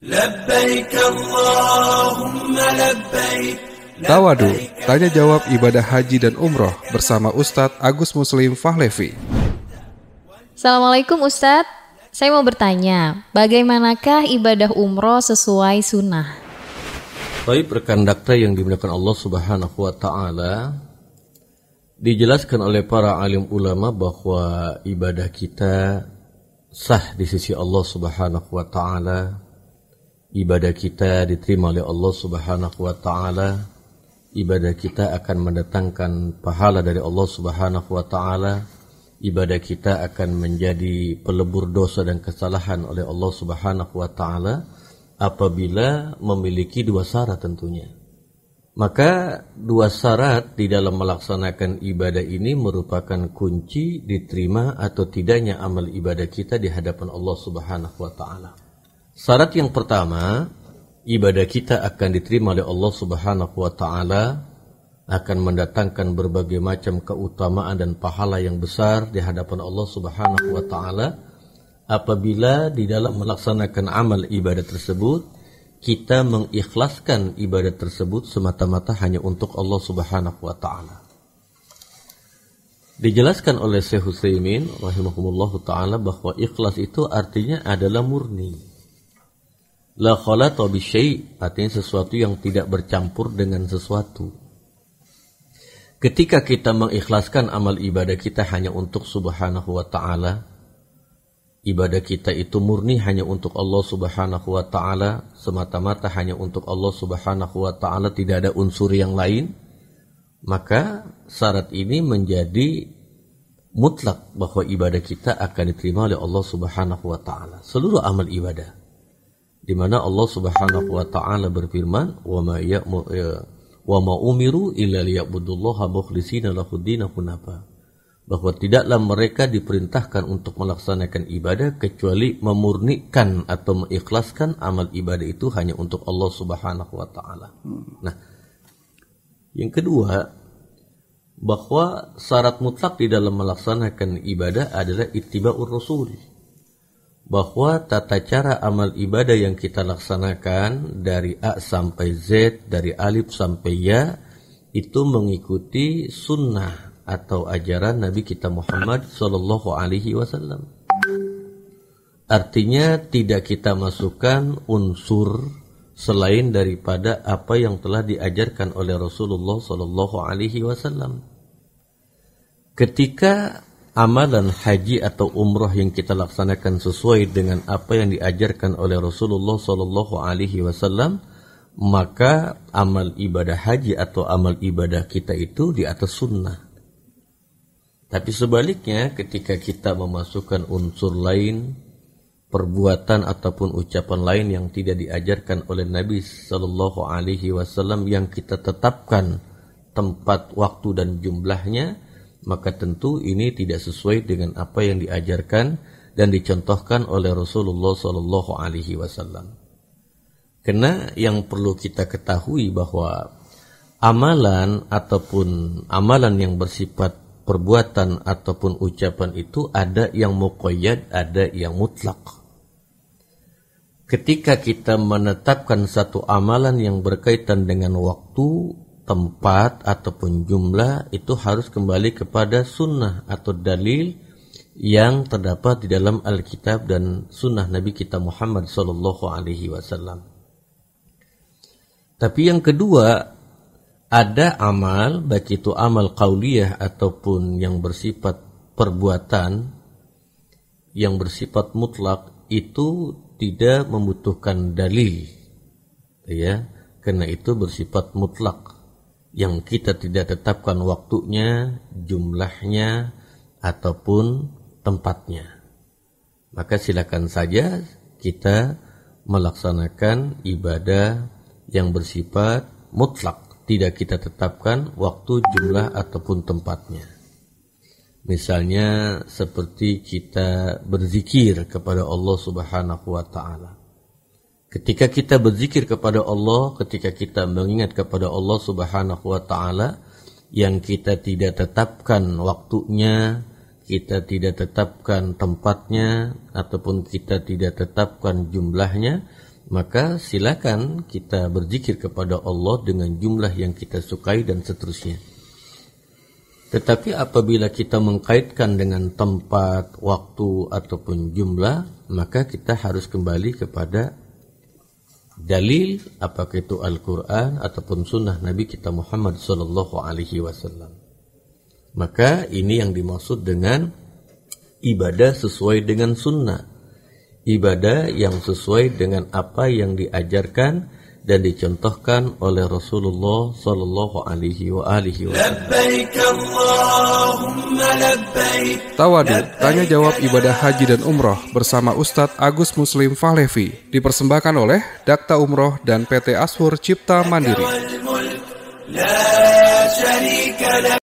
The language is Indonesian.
Labbaik Allahumma labbaik. Tawadu, tanya jawab ibadah haji dan umroh bersama Ustadz Agus Muslim Fahlevi. Assalamualaikum Ustadz, saya mau bertanya, bagaimanakah ibadah umroh sesuai sunnah? Baik, rekan dakta yang dimuliakan Allah Subhanahu wa Ta'ala, dijelaskan oleh para alim ulama bahwa ibadah kita sah di sisi Allah Subhanahu wa Ta'ala. Ibadah kita diterima oleh Allah Subhanahu wa Ta'ala. Ibadah kita akan mendatangkan pahala dari Allah Subhanahu wa Ta'ala. Ibadah kita akan menjadi pelebur dosa dan kesalahan oleh Allah Subhanahu wa Ta'ala apabila memiliki dua syarat tentunya. Maka dua syarat di dalam melaksanakan ibadah ini merupakan kunci diterima atau tidaknya amal ibadah kita di hadapan Allah Subhanahu wa Ta'ala. Syarat yang pertama, ibadah kita akan diterima oleh Allah Subhanahu wa Ta'ala, akan mendatangkan berbagai macam keutamaan dan pahala yang besar di hadapan Allah Subhanahu wa Ta'ala apabila di dalam melaksanakan amal ibadah tersebut kita mengikhlaskan ibadah tersebut semata-mata hanya untuk Allah Subhanahu wa Ta'ala. Dijelaskan oleh Syekh Utsaimin rahimahumullahu ta'ala bahwa ikhlas itu artinya adalah murni. La khalata bi syai', artinya sesuatu yang tidak bercampur dengan sesuatu. Ketika kita mengikhlaskan amal ibadah kita hanya untuk Subhanahu wa Ta'ala, ibadah kita itu murni hanya untuk Allah Subhanahu wa Ta'ala, semata-mata hanya untuk Allah Subhanahu wa Ta'ala, tidak ada unsur yang lain, maka syarat ini menjadi mutlak bahwa ibadah kita akan diterima oleh Allah Subhanahu wa Ta'ala. Seluruh amal ibadah, di mana Allah Subhanahu wa Ta'ala berfirman, wa ma umiru illa liya'budullaha mukhlishina lahud-din hunafa, bahwa tidaklah mereka diperintahkan untuk melaksanakan ibadah kecuali memurnikan atau mengikhlaskan amal ibadah itu hanya untuk Allah Subhanahu wa Ta'ala. Nah, yang kedua, bahwa syarat mutlak di dalam melaksanakan ibadah adalah ittiba'ur rasul, bahwa tata cara amal ibadah yang kita laksanakan dari A sampai Z, dari alif sampai ya, itu mengikuti sunnah atau ajaran Nabi kita Muhammad sallallahu alaihi wasallam. Artinya tidak kita masukkan unsur selain daripada apa yang telah diajarkan oleh Rasulullah sallallahu alaihi wasallam. Ketika amalan haji atau umrah yang kita laksanakan sesuai dengan apa yang diajarkan oleh Rasulullah sallallahu alaihi wasallam, maka amal ibadah haji atau amal ibadah kita itu di atas sunnah. Tapi sebaliknya, ketika kita memasukkan unsur lain, perbuatan ataupun ucapan lain yang tidak diajarkan oleh Nabi sallallahu alaihi wasallam yang kita tetapkan tempat, waktu dan jumlahnya, maka tentu ini tidak sesuai dengan apa yang diajarkan dan dicontohkan oleh Rasulullah sallallahu alaihi wasallam. Karena yang perlu kita ketahui bahwa amalan ataupun amalan yang bersifat perbuatan ataupun ucapan itu ada yang muqayyad, ada yang mutlak. Ketika kita menetapkan satu amalan yang berkaitan dengan waktu, tempat ataupun jumlah, itu harus kembali kepada sunnah atau dalil yang terdapat di dalam Alkitab dan sunnah Nabi kita Muhammad sallallahu alaihi wasallam. Tapi yang kedua, ada amal, baik itu amal qauliyah ataupun yang bersifat perbuatan, yang bersifat mutlak, itu tidak membutuhkan dalil, ya, karena itu bersifat mutlak, yang kita tidak tetapkan waktunya, jumlahnya, ataupun tempatnya. Maka silakan saja kita melaksanakan ibadah yang bersifat mutlak, tidak kita tetapkan waktu, jumlah, ataupun tempatnya. Misalnya seperti kita berzikir kepada Allah Subhanahu wa Ta'ala. Ketika kita berzikir kepada Allah, ketika kita mengingat kepada Allah Subhanahu wa Ta'ala, yang kita tidak tetapkan waktunya, kita tidak tetapkan tempatnya, ataupun kita tidak tetapkan jumlahnya, maka silakan kita berzikir kepada Allah dengan jumlah yang kita sukai dan seterusnya. Tetapi apabila kita mengkaitkan dengan tempat, waktu, ataupun jumlah, maka kita harus kembali kepada dalil, apakah itu Al-Quran ataupun sunnah Nabi kita Muhammad SAW. Maka ini yang dimaksud dengan ibadah sesuai dengan sunnah. Ibadah yang sesuai dengan apa yang diajarkan dan dicontohkan oleh Rasulullah sallallahu alaihi wasallam. Tawadu, tanya jawab ibadah haji dan umroh bersama Ustadz Agus Muslim Fahlevi dipersembahkan oleh Dakta Umroh dan PT Asfur Cipta Mandiri.